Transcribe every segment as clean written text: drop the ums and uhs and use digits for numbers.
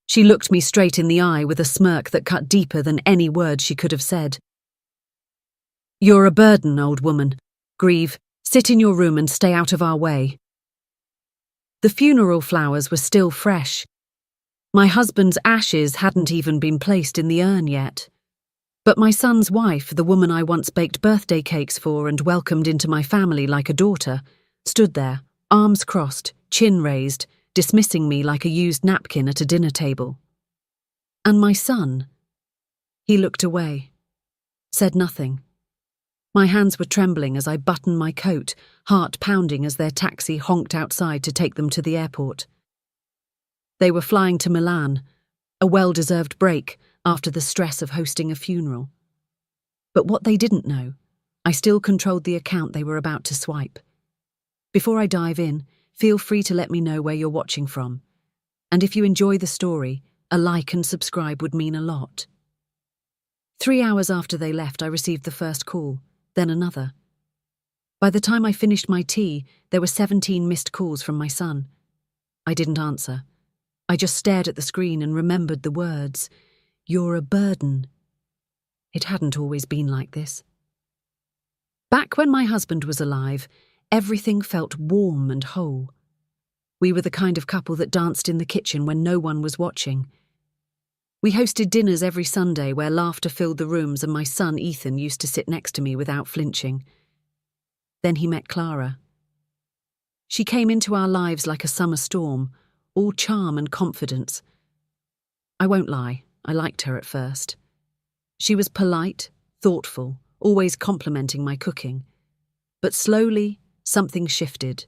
She looked me straight in the eye with a smirk that cut deeper than any word she could have said. "You're a burden, old woman. Grieve, sit in your room and stay out of our way." The funeral flowers were still fresh. My husband's ashes hadn't even been placed in the urn yet. But my son's wife, the woman I once baked birthday cakes for and welcomed into my family like a daughter, stood there, arms crossed, chin raised, dismissing me like a used napkin at a dinner table. And my son? He looked away, said nothing. My hands were trembling as I buttoned my coat, heart pounding as their taxi honked outside to take them to the airport. They were flying to Milan, a well-deserved break after the stress of hosting a funeral. But what they didn't know, I still controlled the account they were about to swipe. Before I dive in, feel free to let me know where you're watching from. And if you enjoy the story, a like and subscribe would mean a lot. 3 hours after they left, I received the first call, then another. By the time I finished my tea, there were 17 missed calls from my son. I didn't answer. I just stared at the screen and remembered the words, "You're a burden." It hadn't always been like this. Back when my husband was alive, everything felt warm and whole. We were the kind of couple that danced in the kitchen when no one was watching. We hosted dinners every Sunday where laughter filled the rooms and my son Ethan used to sit next to me without flinching. Then he met Clara. She came into our lives like a summer storm, all charm and confidence. I won't lie, I liked her at first. She was polite, thoughtful, always complimenting my cooking. But slowly, something shifted.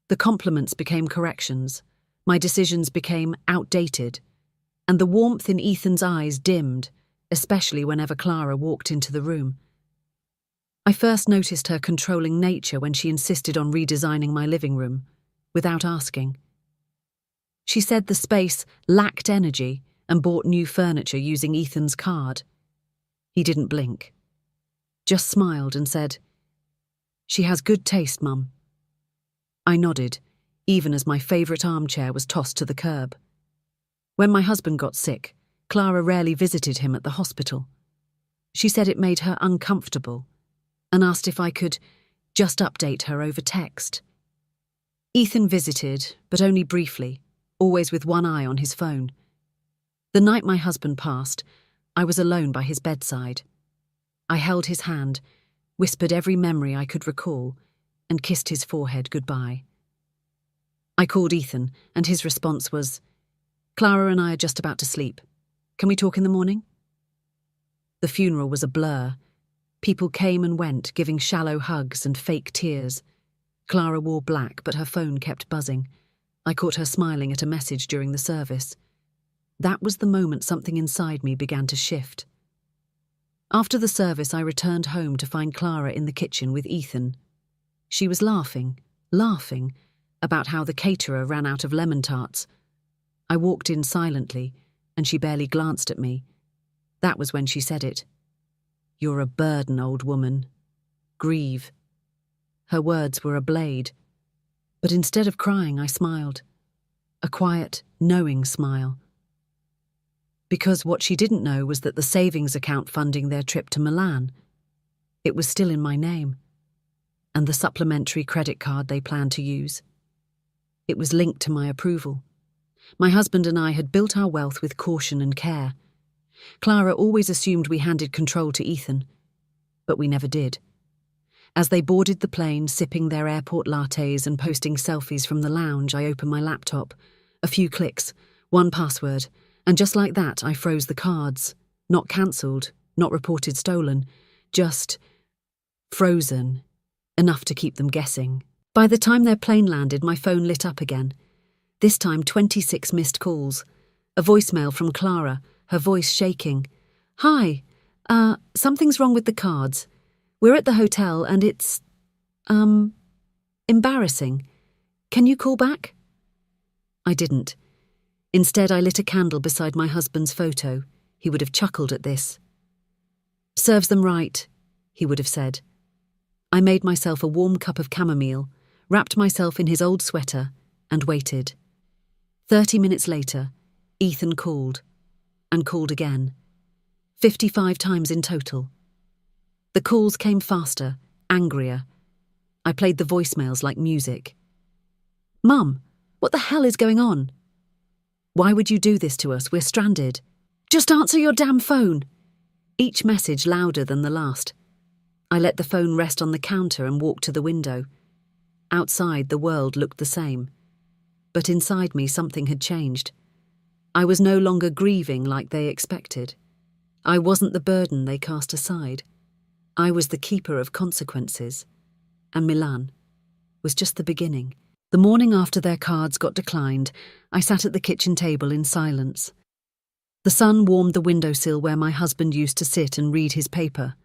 The compliments became corrections, my decisions became outdated, and the warmth in Ethan's eyes dimmed, especially whenever Clara walked into the room. I first noticed her controlling nature when she insisted on redesigning my living room, without asking. She said the space lacked energy and bought new furniture using Ethan's card. He didn't blink, just smiled and said, "She has good taste, Mum." I nodded, even as my favourite armchair was tossed to the curb. When my husband got sick, Clara rarely visited him at the hospital. She said it made her uncomfortable and asked if I could just update her over text. Ethan visited, but only briefly, always with one eye on his phone. The night my husband passed, I was alone by his bedside. I held his hand, whispered every memory I could recall, and kissed his forehead goodbye. I called Ethan, and his response was, "Clara and I are just about to sleep. Can we talk in the morning?" The funeral was a blur. People came and went, giving shallow hugs and fake tears. Clara wore black, but her phone kept buzzing. I caught her smiling at a message during the service. That was the moment something inside me began to shift. After the service, I returned home to find Clara in the kitchen with Ethan. She was laughing about how the caterer ran out of lemon tarts. I walked in silently, and she barely glanced at me. That was when she said it. "You're a burden, old woman. Grieve." Her words were a blade. But instead of crying, I smiled. A quiet, knowing smile. Because what she didn't know was that the savings account funding their trip to Milan, it was still in my name. And the supplementary credit card they planned to use, it was linked to my approval. My husband and I had built our wealth with caution and care. Clara always assumed we handed control to Ethan, but we never did. As they boarded the plane, sipping their airport lattes and posting selfies from the lounge, I opened my laptop. A few clicks, one password, and just like that, I froze the cards. Not cancelled, not reported stolen, just frozen, enough to keep them guessing. By the time their plane landed, my phone lit up again. This time 26 missed calls. A voicemail from Clara, her voice shaking. "Hi, something's wrong with the cards. We're at the hotel and it's, embarrassing. Can you call back?" I didn't. Instead, I lit a candle beside my husband's photo. He would have chuckled at this. "Serves them right," he would have said. I made myself a warm cup of chamomile, wrapped myself in his old sweater, and waited. 30 minutes later, Ethan called, and called again. 55 times in total. The calls came faster, angrier. I played the voicemails like music. "Mum, what the hell is going on? Why would you do this to us? We're stranded. Just answer your damn phone." Each message louder than the last. I let the phone rest on the counter and walked to the window. Outside, the world looked the same. But inside me, something had changed. I was no longer grieving like they expected. I wasn't the burden they cast aside. I was the keeper of consequences. And Milan was just the beginning. The morning after their cards got declined, I sat at the kitchen table in silence. The sun warmed the windowsill where my husband used to sit and read his paper.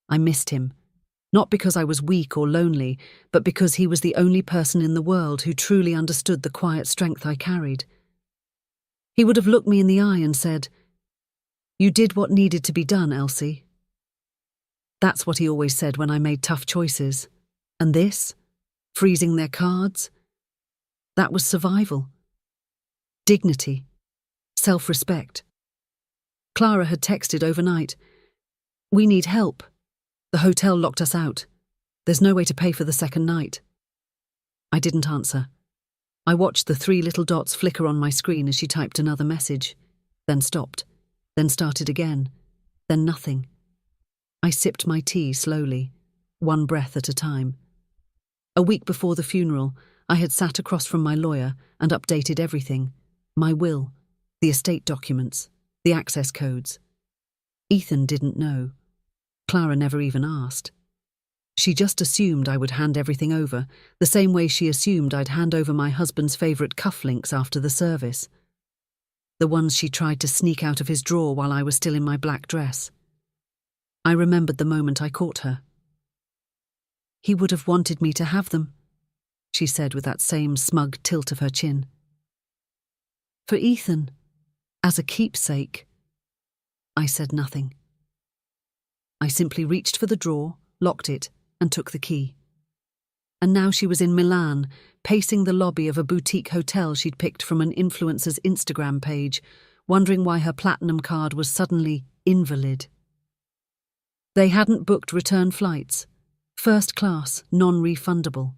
I missed him. Not because I was weak or lonely, but because he was the only person in the world who truly understood the quiet strength I carried. He would have looked me in the eye and said, "You did what needed to be done, Elsie." That's what he always said when I made tough choices. And this? Freezing their cards? That was survival. Dignity. Self-respect. Clara had texted overnight. "We need help. The hotel locked us out. There's no way to pay for the second night." I didn't answer. I watched the 3 little dots flicker on my screen as she typed another message, then stopped, then started again, then nothing. I sipped my tea slowly, one breath at a time. A week before the funeral, I had sat across from my lawyer and updated everything: my will, the estate documents, the access codes. Ethan didn't know. Clara never even asked. She just assumed I would hand everything over, the same way she assumed I'd hand over my husband's favourite cufflinks after the service. The ones she tried to sneak out of his drawer while I was still in my black dress. I remembered the moment I caught her. "He would have wanted me to have them," she said with that same smug tilt of her chin. "For Ethan, as a keepsake." I said nothing. I simply reached for the drawer, locked it, and took the key. And now she was in Milan, pacing the lobby of a boutique hotel she'd picked from an influencer's Instagram page, wondering why her platinum card was suddenly invalid. They hadn't booked return flights. First class, non-refundable.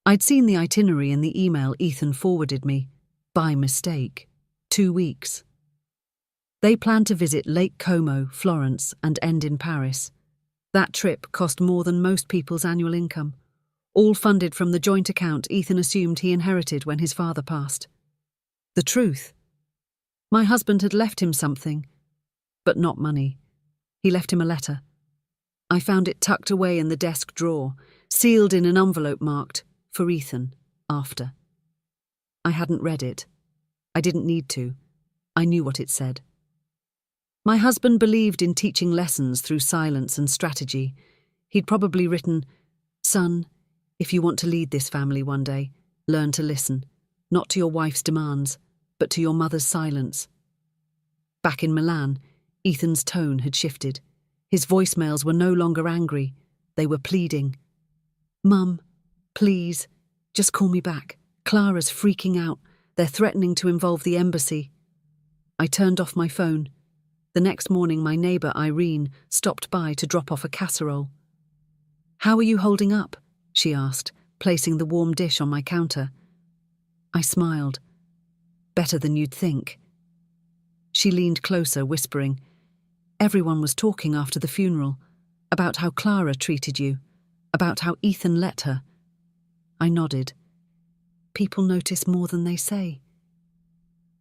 I'd seen the itinerary in the email Ethan forwarded me, by mistake. 2 weeks. They planned to visit Lake Como, Florence, and end in Paris. That trip cost more than most people's annual income, all funded from the joint account Ethan assumed he inherited when his father passed. The truth: my husband had left him something, but not money. He left him a letter. I found it tucked away in the desk drawer, sealed in an envelope marked, "For Ethan, after." I hadn't read it. I didn't need to. I knew what it said. My husband believed in teaching lessons through silence and strategy. He'd probably written, "Son, if you want to lead this family one day, learn to listen, not to your wife's demands, but to your mother's silence." Back in Milan, Ethan's tone had shifted. His voicemails were no longer angry. They were pleading. "Mum, please, just call me back. Clara's freaking out. They're threatening to involve the embassy." I turned off my phone. The next morning, my neighbour, Irene, stopped by to drop off a casserole. "How are you holding up?" she asked, placing the warm dish on my counter. I smiled. "Better than you'd think." She leaned closer, whispering, "Everyone was talking after the funeral, about how Clara treated you, about how Ethan let her." I nodded. People notice more than they say.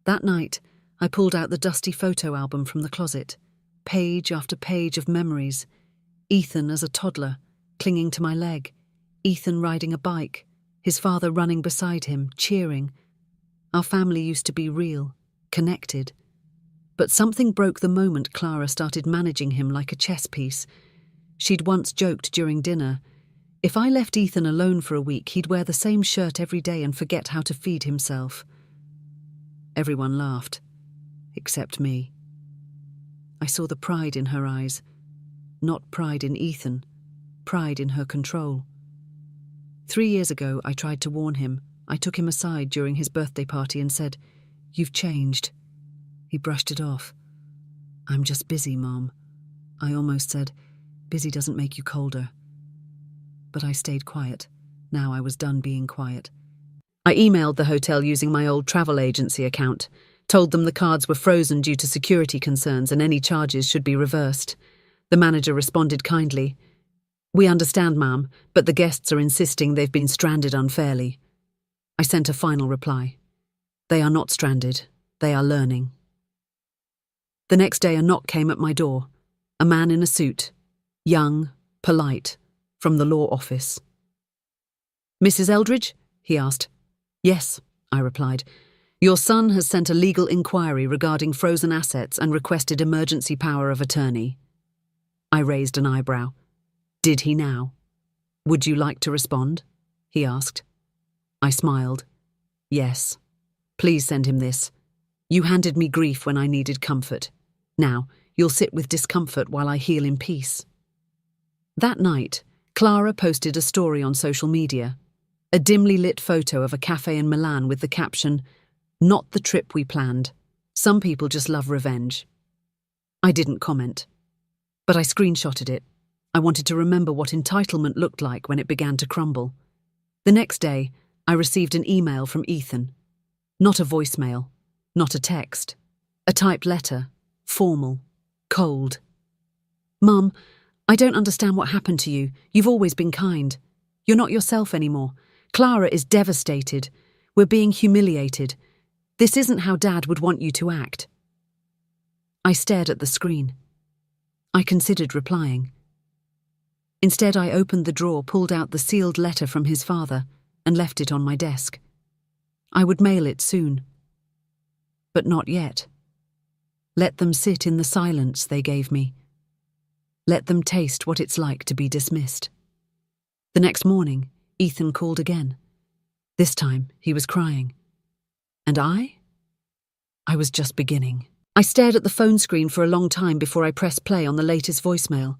That night, I pulled out the dusty photo album from the closet, page after page of memories. Ethan as a toddler, clinging to my leg. Ethan riding a bike, his father running beside him, cheering. Our family used to be real, connected. But something broke the moment Clara started managing him like a chess piece. She'd once joked during dinner, if I left Ethan alone for a week, he'd wear the same shirt every day and forget how to feed himself. Everyone laughed, except me. I saw the pride in her eyes. Not pride in Ethan, pride in her control. 3 years ago, I tried to warn him. I took him aside during his birthday party and said, "You've changed. He brushed it off. I'm just busy, Mom. I almost said, busy doesn't make you colder. But I stayed quiet. Now I was done being quiet. I emailed the hotel using my old travel agency account, told them the cards were frozen due to security concerns and any charges should be reversed. The manager responded kindly. We understand, ma'am, but the guests are insisting they've been stranded unfairly. I sent a final reply. They are not stranded. They are learning. The next day a knock came at my door. A man in a suit, young, polite, from the law office. Mrs. Eldridge? He asked. Yes, I replied. Your son has sent a legal inquiry regarding frozen assets and requested emergency power of attorney. I raised an eyebrow. Did he now? Would you like to respond? He asked. I smiled. Yes. Please send him this. You handed me grief when I needed comfort. Now, you'll sit with discomfort while I heal in peace. That night, Clara posted a story on social media. A dimly lit photo of a cafe in Milan with the caption, "Not the trip we planned. Some people just love revenge." I didn't comment, but I screenshotted it. I wanted to remember what entitlement looked like when it began to crumble. The next day, I received an email from Ethan. Not a voicemail, not a text. A typed letter, formal, cold. Mum, I don't understand what happened to you. You've always been kind. You're not yourself anymore. Clara is devastated. We're being humiliated. This isn't how Dad would want you to act. I stared at the screen. I considered replying. Instead, I opened the drawer, pulled out the sealed letter from his father, and left it on my desk. I would mail it soon. But not yet. Let them sit in the silence they gave me. Let them taste what it's like to be dismissed. The next morning, Ethan called again. This time, he was crying. And I was just beginning. I stared at the phone screen for a long time before I pressed play on the latest voicemail.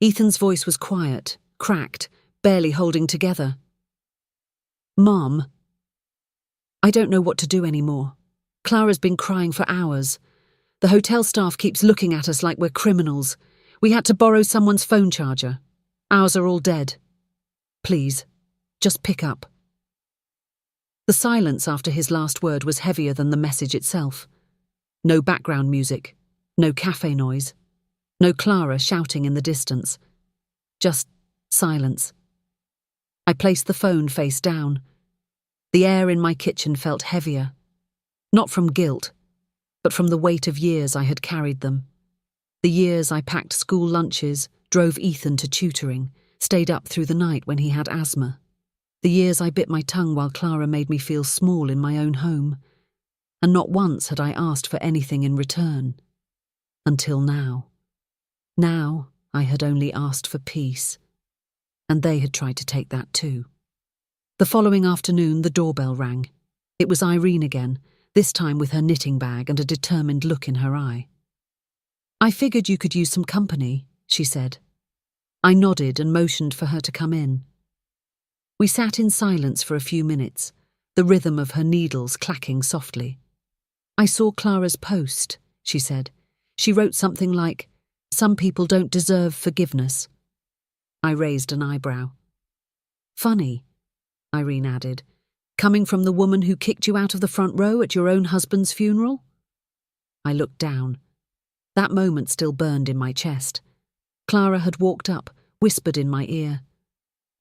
Ethan's voice was quiet, cracked, barely holding together. Mom, I don't know what to do anymore. Clara's been crying for hours. The hotel staff keeps looking at us like we're criminals. We had to borrow someone's phone charger. Ours are all dead. Please, just pick up. The silence after his last word was heavier than the message itself. No background music, no cafe noise, no Clara shouting in the distance. Just silence. I placed the phone face down. The air in my kitchen felt heavier, not from guilt, but from the weight of years I had carried them. The years I packed school lunches, drove Ethan to tutoring, stayed up through the night when he had asthma. The years I bit my tongue while Clara made me feel small in my own home. And not once had I asked for anything in return. Until now. Now I had only asked for peace. And they had tried to take that too. The following afternoon, the doorbell rang. It was Irene again, this time with her knitting bag and a determined look in her eye. I figured you could use some company, she said. I nodded and motioned for her to come in. We sat in silence for a few minutes, the rhythm of her needles clacking softly. I saw Clara's post, she said. She wrote something like, "Some people don't deserve forgiveness." I raised an eyebrow. Funny, Irene added, coming from the woman who kicked you out of the front row at your own husband's funeral? I looked down. That moment still burned in my chest. Clara had walked up, whispered in my ear.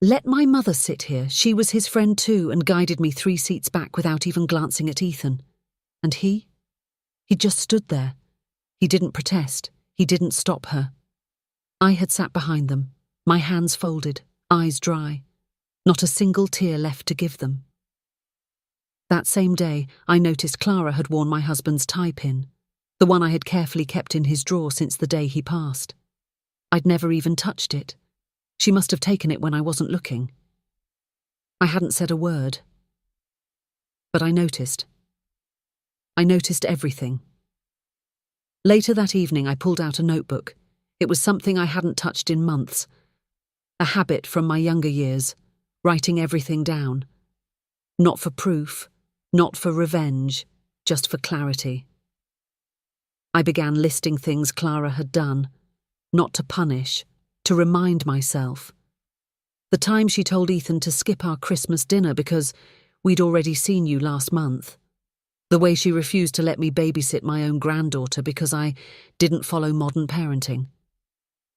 Let my mother sit here, she was his friend too, and guided me 3 seats back without even glancing at Ethan. And he just stood there. He didn't protest, he didn't stop her. I had sat behind them, my hands folded, eyes dry, not a single tear left to give them. That same day, I noticed Clara had worn my husband's tie pin, the one I had carefully kept in his drawer since the day he passed. I'd never even touched it. She must have taken it when I wasn't looking. I hadn't said a word. But I noticed. I noticed everything. Later that evening, I pulled out a notebook. It was something I hadn't touched in months. A habit from my younger years, writing everything down. Not for proof, not for revenge, just for clarity. I began listing things Clara had done, not to punish, to remind myself. The time she told Ethan to skip our Christmas dinner because we'd already seen you last month. The way she refused to let me babysit my own granddaughter because I didn't follow modern parenting.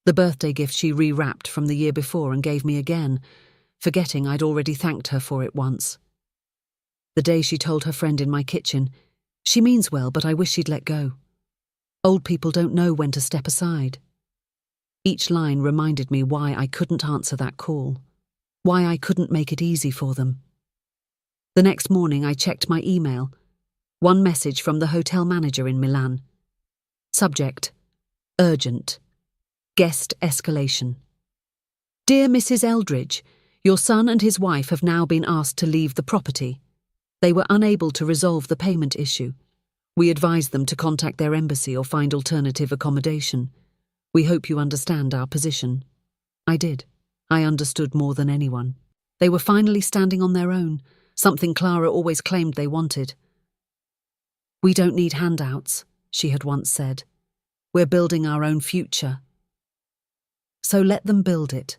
The birthday gift she rewrapped from the year before and gave me again, forgetting I'd already thanked her for it once. The day she told her friend in my kitchen, "She means well, but I wish she'd let go. Old people don't know when to step aside." Each line reminded me why I couldn't answer that call, why I couldn't make it easy for them. The next morning I checked my email. One message from the hotel manager in Milan. Subject: urgent. Guest escalation. Dear Mrs. Eldridge, your son and his wife have now been asked to leave the property. They were unable to resolve the payment issue. We advised them to contact their embassy or find alternative accommodation. We hope you understand our position. I did. I understood more than anyone. They were finally standing on their own, something Clara always claimed they wanted. We don't need handouts, she had once said. We're building our own future. So let them build it,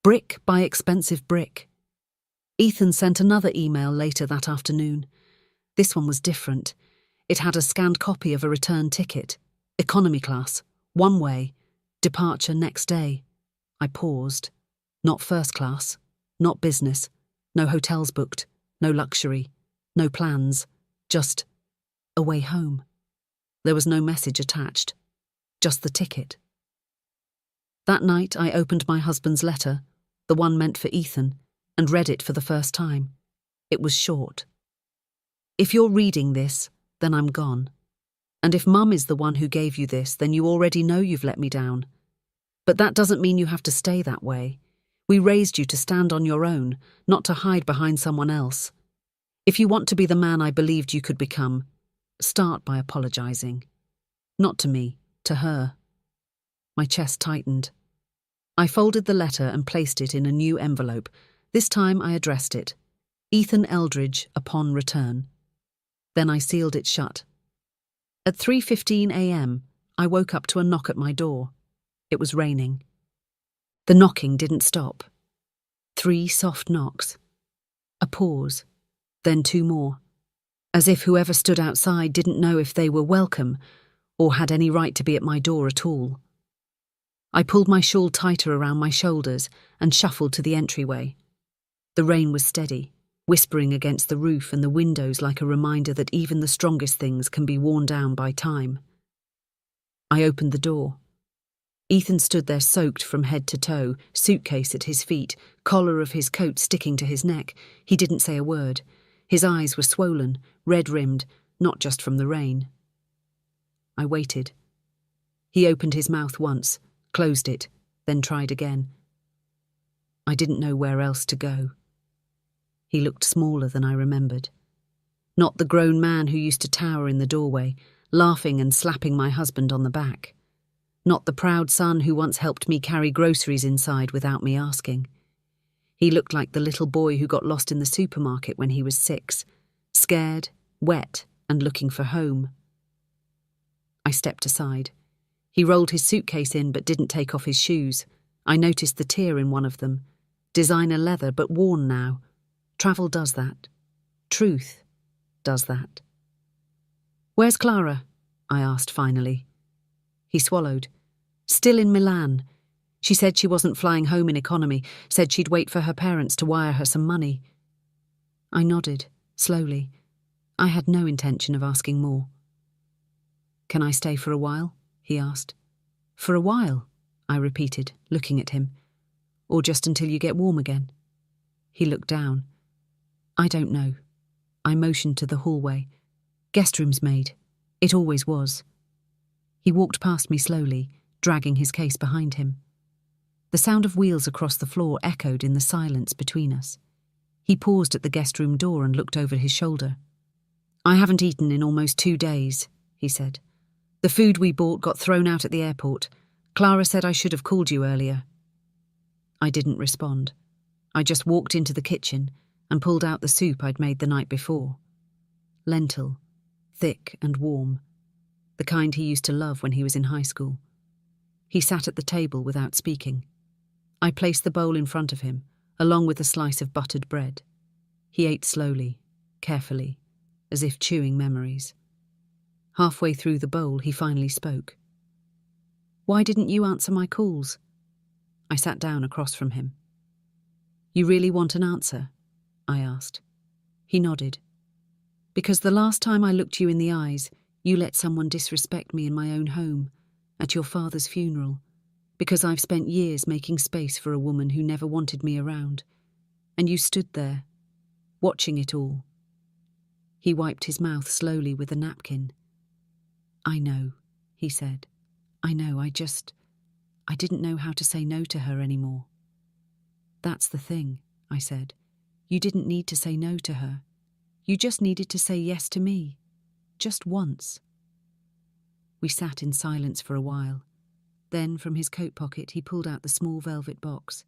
brick by expensive brick. Ethan sent another email later that afternoon. This one was different. It had a scanned copy of a return ticket, economy class, one way, departure next day. I paused. Not first class, not business, no hotels booked, no luxury, no plans, just a way home. There was no message attached, just the ticket. That night I opened my husband's letter, the one meant for Ethan, and read it for the first time. It was short. If you're reading this, then I'm gone. And if Mum is the one who gave you this, then you already know you've let me down. But that doesn't mean you have to stay that way. We raised you to stand on your own, not to hide behind someone else. If you want to be the man I believed you could become, start by apologizing. Not to me, to her. My chest tightened. I folded the letter and placed it in a new envelope. This time I addressed it. Ethan Eldridge, upon return. Then I sealed it shut. At 3:15 a.m., I woke up to a knock at my door. It was raining. The knocking didn't stop. 3 soft knocks. A pause. Then 2 more. As if whoever stood outside didn't know if they were welcome or had any right to be at my door at all. I pulled my shawl tighter around my shoulders and shuffled to the entryway. The rain was steady, whispering against the roof and the windows like a reminder that even the strongest things can be worn down by time. I opened the door. Ethan stood there soaked from head to toe, suitcase at his feet, collar of his coat sticking to his neck. He didn't say a word. His eyes were swollen, red-rimmed, not just from the rain. I waited. He opened his mouth once, closed it, then tried again. I didn't know where else to go. He looked smaller than I remembered. Not the grown man who used to tower in the doorway, laughing and slapping my husband on the back. Not the proud son who once helped me carry groceries inside without me asking. He looked like the little boy who got lost in the supermarket when he was 6, scared, wet, and looking for home. I stepped aside. He rolled his suitcase in but didn't take off his shoes. I noticed the tear in one of them. Designer leather, but worn now. Travel does that. Truth does that. "Where's Clara?" I asked finally. He swallowed. "Still in Milan. She said she wasn't flying home in economy, said she'd wait for her parents to wire her some money." I nodded, slowly. I had no intention of asking more. "Can I stay for a while?" he asked. "For a while," I repeated, looking at him. "Or just until you get warm again?" He looked down. "I don't know." I motioned to the hallway. "Guest room's made. It always was." He walked past me slowly, dragging his case behind him. The sound of wheels across the floor echoed in the silence between us. He paused at the guest room door and looked over his shoulder. "I haven't eaten in almost 2 days," he said. "The food we bought got thrown out at the airport. Clara said I should have called you earlier." I didn't respond. I just walked into the kitchen and pulled out the soup I'd made the night before. Lentil, thick and warm. the kind he used to love when he was in high school. He sat at the table without speaking. I placed the bowl in front of him, along with a slice of buttered bread. He ate slowly, carefully, as if chewing memories. Halfway through the bowl, he finally spoke. "Why didn't you answer my calls?" I sat down across from him. "You really want an answer?" I asked. He nodded. "Because the last time I looked you in the eyes, you let someone disrespect me in my own home, at your father's funeral, because I've spent years making space for a woman who never wanted me around, and you stood there, watching it all." He wiped his mouth slowly with a napkin. "I know," he said. "I know, I didn't know how to say no to her anymore." "That's the thing," I said. "You didn't need to say no to her. You just needed to say yes to me. Just once." We sat in silence for a while. Then, from his coat pocket, he pulled out the small velvet box.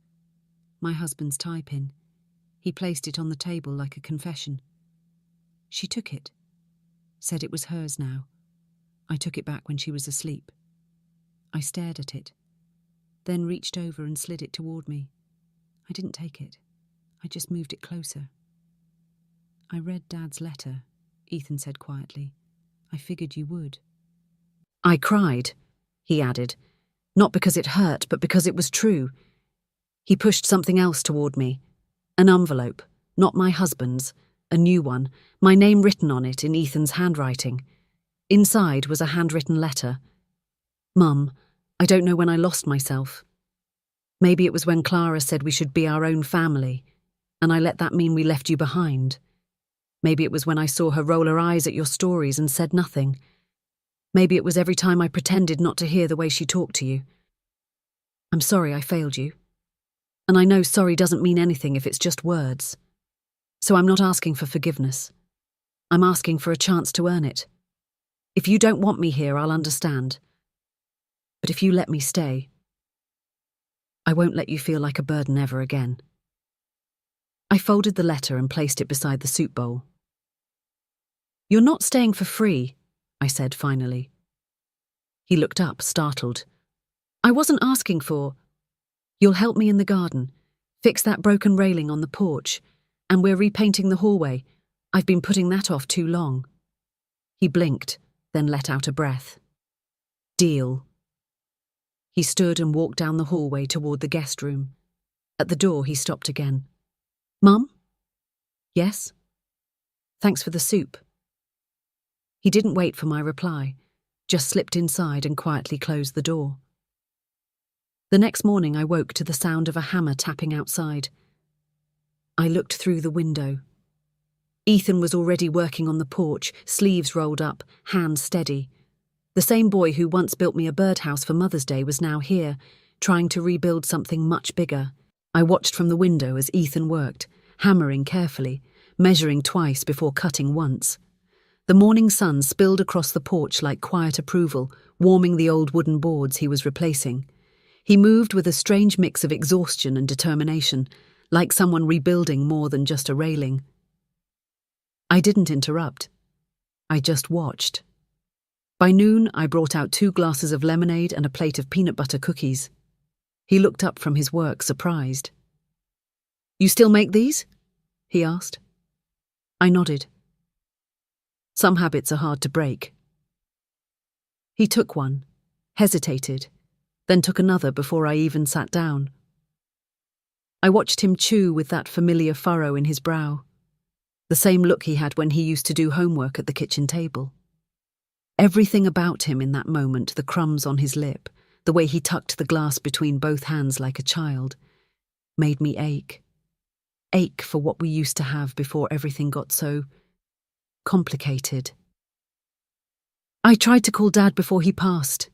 My husband's tie-pin. He placed it on the table like a confession. She took it. Said it was hers now. I took it back when she was asleep. I stared at it, then reached over and slid it toward me. I didn't take it. I just moved it closer. "I read Dad's letter," Ethan said quietly. "I figured you would." "I cried," he added, "not because it hurt, but because it was true." He pushed something else toward me. An envelope, not my husband's, a new one, my name written on it in Ethan's handwriting. Inside was a handwritten letter. "Mum, I don't know when I lost myself. Maybe it was when Clara said we should be our own family, and I let that mean we left you behind. Maybe it was when I saw her roll her eyes at your stories and said nothing. Maybe it was every time I pretended not to hear the way she talked to you. I'm sorry I failed you. And I know sorry doesn't mean anything if it's just words. So I'm not asking for forgiveness. I'm asking for a chance to earn it. If you don't want me here, I'll understand. But if you let me stay, I won't let you feel like a burden ever again." I folded the letter and placed it beside the soup bowl. "You're not staying for free," I said finally. He looked up, startled. "I wasn't asking for—" "You'll help me in the garden, fix that broken railing on the porch, and we're repainting the hallway. I've been putting that off too long." He blinked, then let out a breath. "Deal." He stood and walked down the hallway toward the guest room. At the door, he stopped again. "Mum?" "Yes?" "Thanks for the soup." He didn't wait for my reply, just slipped inside and quietly closed the door. The next morning I woke to the sound of a hammer tapping outside. I looked through the window. Ethan was already working on the porch, sleeves rolled up, hands steady. The same boy who once built me a birdhouse for Mother's Day was now here, trying to rebuild something much bigger. I watched from the window as Ethan worked, hammering carefully, measuring twice before cutting once. The morning sun spilled across the porch like quiet approval, warming the old wooden boards he was replacing. He moved with a strange mix of exhaustion and determination, like someone rebuilding more than just a railing. I didn't interrupt. I just watched. By noon, I brought out 2 glasses of lemonade and a plate of peanut butter cookies. He looked up from his work, surprised. "You still make these?" he asked. I nodded. Some habits are hard to break. He took one, hesitated, then took another before I even sat down. I watched him chew with that familiar furrow in his brow, the same look he had when he used to do homework at the kitchen table. Everything about him in that moment, the crumbs on his lip, the way he tucked the glass between both hands like a child, made me ache. Ache for what we used to have before everything got so complicated. "I tried to call Dad before he passed,"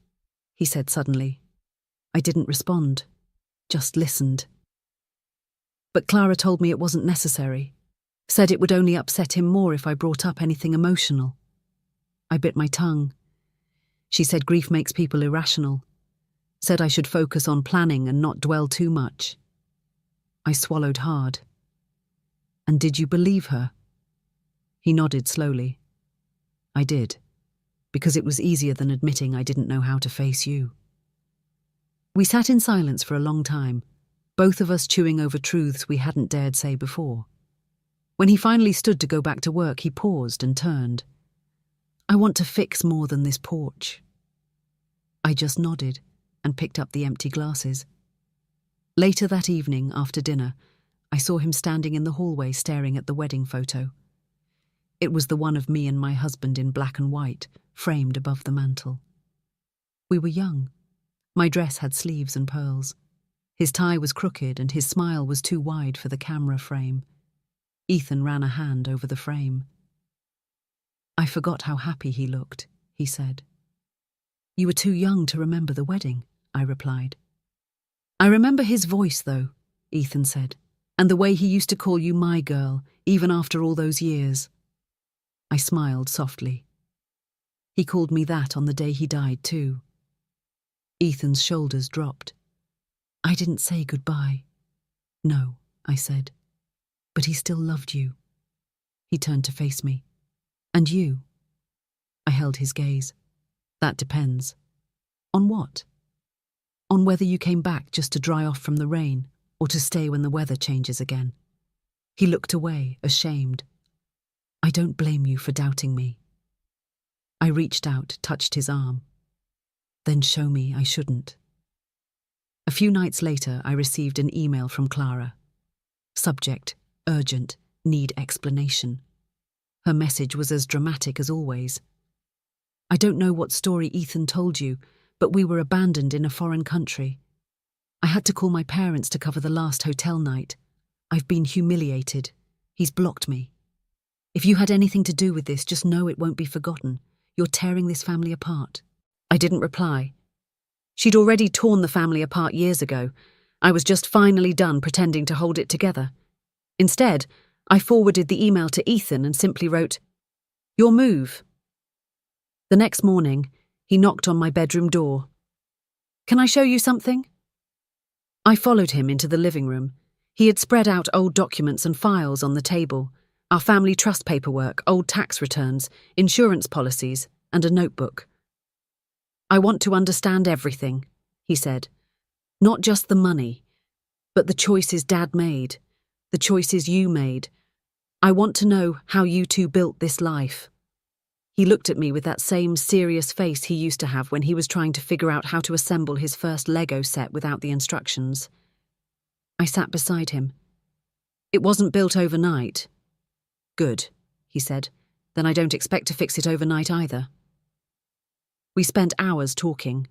he said suddenly. I didn't respond, just listened. But Clara told me it wasn't necessary, said it would only upset him more if I brought up anything emotional. I bit my tongue. She said grief makes people irrational, said I should focus on planning and not dwell too much. I swallowed hard. "And did you believe her?" He nodded slowly. "I did, because it was easier than admitting I didn't know how to face you. We sat in silence for a long time, both of us chewing over truths we hadn't dared say before. When he finally stood to go back to work, he paused and turned. I want to fix more than this porch. I just nodded and picked up the empty glasses. Later that evening, after dinner, I saw him standing in the hallway staring at the wedding photo. It was the one of me and my husband in black and white, framed above the mantel. We were young. My dress had sleeves and pearls. His tie was crooked and his smile was too wide for the camera frame. Ethan ran a hand over the frame. I forgot how happy he looked, he said. You were too young to remember the wedding, I replied. I remember his voice, though, Ethan said, and the way he used to call you my girl, even after all those years. I smiled softly. He called me that on the day he died, too. Ethan's shoulders dropped. I didn't say goodbye. No, I said. But he still loved you. He turned to face me. And you? I held his gaze. That depends. On what? On whether you came back just to dry off from the rain or to stay when the weather changes again. He looked away, ashamed. I don't blame you for doubting me. I reached out, touched his arm. Then show me I shouldn't. A few nights later, I received an email from Clara. Subject, urgent, need explanation. Her message was as dramatic as always. I don't know what story Ethan told you, but we were abandoned in a foreign country. I had to call my parents to cover the last hotel night. I've been humiliated. He's blocked me. If you had anything to do with this, just know it won't be forgotten. You're tearing this family apart. I didn't reply. She'd already torn the family apart years ago. I was just finally done pretending to hold it together. Instead, I forwarded the email to Ethan and simply wrote, "Your move." The next morning, he knocked on my bedroom door. "Can I show you something?" I followed him into the living room. He had spread out old documents and files on the table, our family trust paperwork, old tax returns, insurance policies, and a notebook. "I want to understand everything," he said. "Not just the money, but the choices Dad made, the choices you made. I want to know how you two built this life." He looked at me with that same serious face he used to have when he was trying to figure out how to assemble his first Lego set without the instructions. I sat beside him. "It wasn't built overnight." "Good," he said. "Then I don't expect to fix it overnight either." We spent hours talking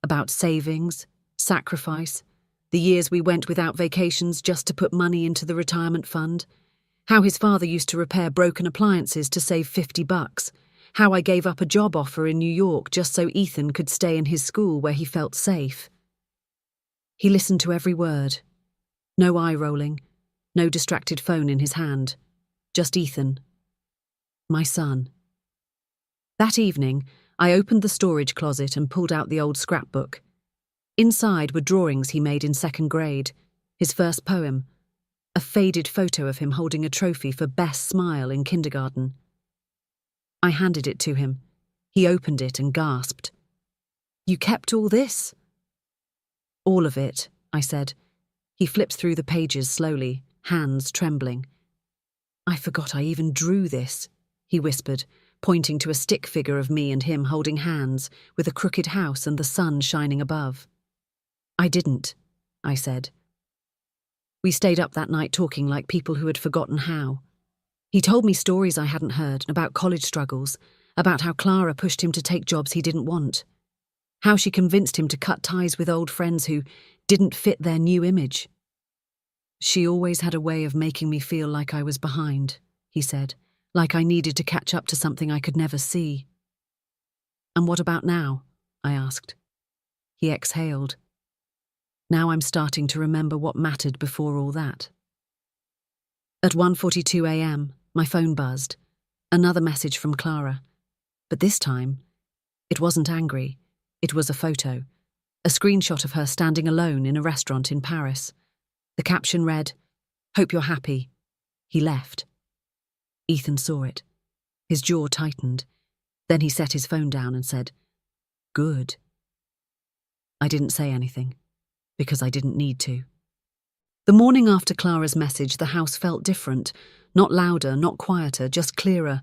about savings, sacrifice, the years we went without vacations just to put money into the retirement fund, how his father used to repair broken appliances to save $50, how I gave up a job offer in New York just so Ethan could stay in his school where he felt safe. He listened to every word. No eye rolling, no distracted phone in his hand. Just Ethan. My son. That evening, I opened the storage closet and pulled out the old scrapbook. Inside were drawings he made in second grade, his first poem, a faded photo of him holding a trophy for Best Smile in kindergarten. I handed it to him. He opened it and gasped. "You kept all this?" "All of it," I said. He flipped through the pages slowly, hands trembling. "I forgot I even drew this," he whispered, pointing to a stick figure of me and him holding hands, with a crooked house and the sun shining above. "I didn't," I said. We stayed up that night talking like people who had forgotten how. He told me stories I hadn't heard about college struggles, about how Clara pushed him to take jobs he didn't want, how she convinced him to cut ties with old friends who didn't fit their new image. "She always had a way of making me feel like I was behind," he said, "like I needed to catch up to something I could never see." "And what about now?" I asked. He exhaled. "Now I'm starting to remember what mattered before all that." At 1:42 a.m., my phone buzzed. Another message from Clara. But this time, it wasn't angry. It was a photo. A screenshot of her standing alone in a restaurant in Paris. The caption read, "Hope you're happy." He left. Ethan saw it. His jaw tightened. Then he set his phone down and said, "Good." I didn't say anything, because I didn't need to. The morning after Clara's message, the house felt different, not louder, not quieter, just clearer,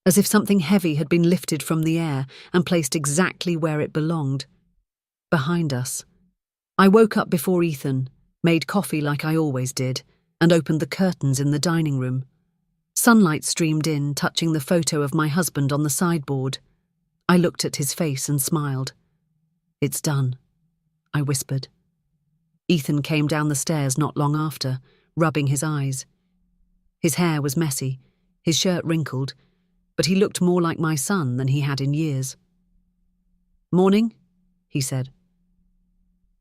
as if something heavy had been lifted from the air and placed exactly where it belonged, behind us. I woke up before Ethan, made coffee like I always did, and opened the curtains in the dining room. Sunlight streamed in, touching the photo of my husband on the sideboard. I looked at his face and smiled. "It's done," I whispered. Ethan came down the stairs not long after, rubbing his eyes. His hair was messy, his shirt wrinkled, but he looked more like my son than he had in years. "Morning," he said.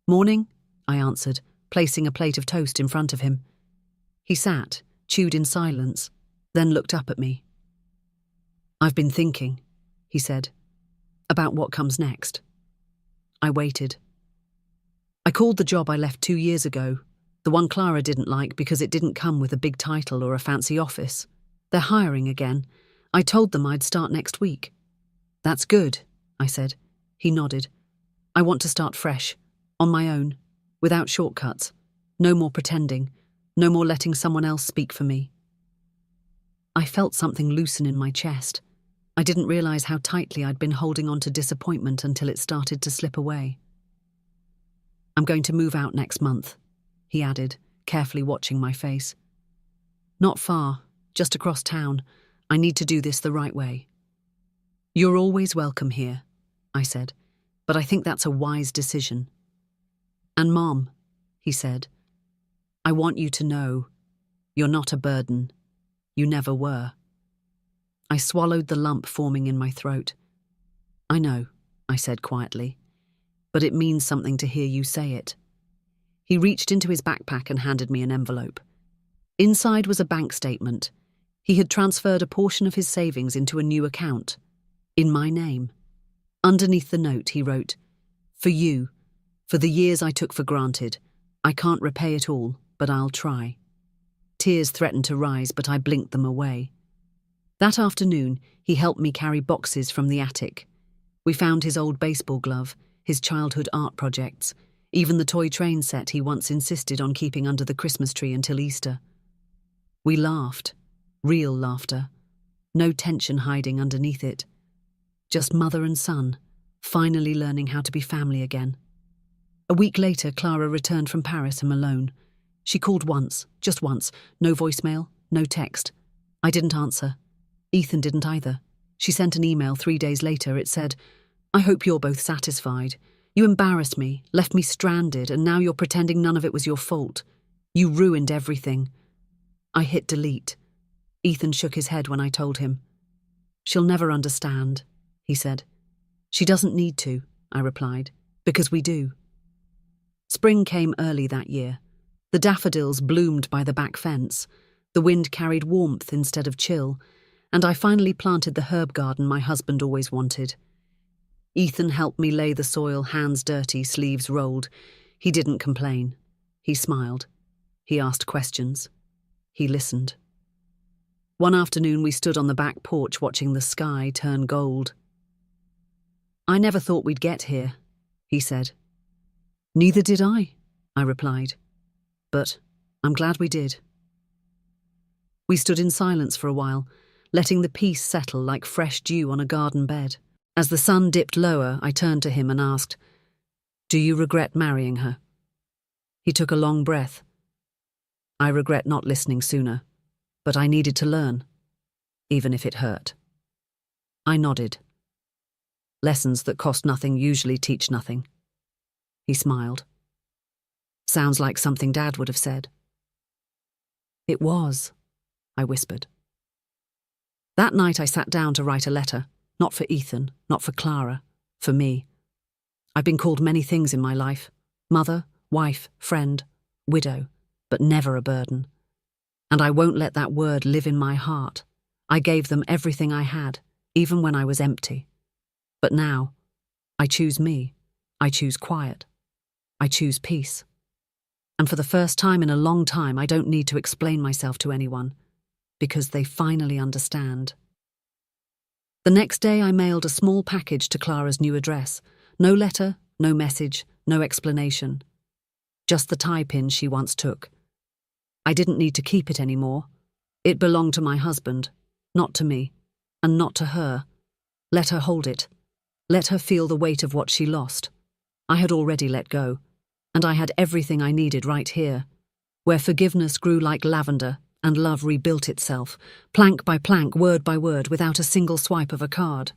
"Morning," I answered, placing a plate of toast in front of him. He sat, chewed in silence, then looked up at me. "I've been thinking," he said, "about what comes next." I waited. I called the job I left 2 years ago, the one Clara didn't like because it didn't come with a big title or a fancy office. They're hiring again. I told them I'd start next week. "That's good," I said. He nodded. "I want to start fresh, on my own, without shortcuts. No more pretending, no more letting someone else speak for me." I felt something loosen in my chest. I didn't realize how tightly I'd been holding on to disappointment until it started to slip away. "I'm going to move out next month," he added, carefully watching my face. "Not far, just across town. I need to do this the right way." "You're always welcome here," I said, "but I think that's a wise decision." "And Mom," he said, "I want you to know you're not a burden. You never were." I swallowed the lump forming in my throat. "I know," I said quietly, "but it means something to hear you say it." He reached into his backpack and handed me an envelope. Inside was a bank statement. He had transferred a portion of his savings into a new account, in my name. Underneath the note, he wrote, "For you, for the years I took for granted. I can't repay it all, but I'll try." Tears threatened to rise, but I blinked them away. That afternoon, he helped me carry boxes from the attic. We found his old baseball glove, his childhood art projects, even the toy train set he once insisted on keeping under the Christmas tree until Easter. We laughed, real laughter, no tension hiding underneath it. Just mother and son, finally learning how to be family again. A week later, Clara returned from Paris and alone. She called once, just once, no voicemail, no text. I didn't answer. Ethan didn't either. She sent an email 3 days later. It said, "I hope you're both satisfied. You embarrassed me, left me stranded, and now you're pretending none of it was your fault. You ruined everything." I hit delete. Ethan shook his head when I told him. "She'll never understand," he said. "She doesn't need to," I replied, "because we do." Spring came early that year. The daffodils bloomed by the back fence. The wind carried warmth instead of chill, and I finally planted the herb garden my husband always wanted. Ethan helped me lay the soil, hands dirty, sleeves rolled. He didn't complain. He smiled. He asked questions. He listened. One afternoon we stood on the back porch watching the sky turn gold. "I never thought we'd get here," he said. "Neither did I replied. "But I'm glad we did." We stood in silence for a while, letting the peace settle like fresh dew on a garden bed. As the sun dipped lower, I turned to him and asked, "Do you regret marrying her?" He took a long breath. "I regret not listening sooner, but I needed to learn, even if it hurt." I nodded. "Lessons that cost nothing usually teach nothing." He smiled. "Sounds like something Dad would have said." "It was," I whispered. That night I sat down to write a letter, not for Ethan, not for Clara, for me. I've been called many things in my life: mother, wife, friend, widow, but never a burden. And I won't let that word live in my heart. I gave them everything I had, even when I was empty. But now, I choose me. I choose quiet. I choose peace. And for the first time in a long time, I don't need to explain myself to anyone, because they finally understand. The next day I mailed a small package to Clara's new address. No letter, no message, no explanation. Just the tie pin she once took. I didn't need to keep it anymore. It belonged to my husband, not to me, and not to her. Let her hold it. Let her feel the weight of what she lost. I had already let go, and I had everything I needed right here, where forgiveness grew like lavender and love rebuilt itself, plank by plank, word by word, without a single swipe of a card.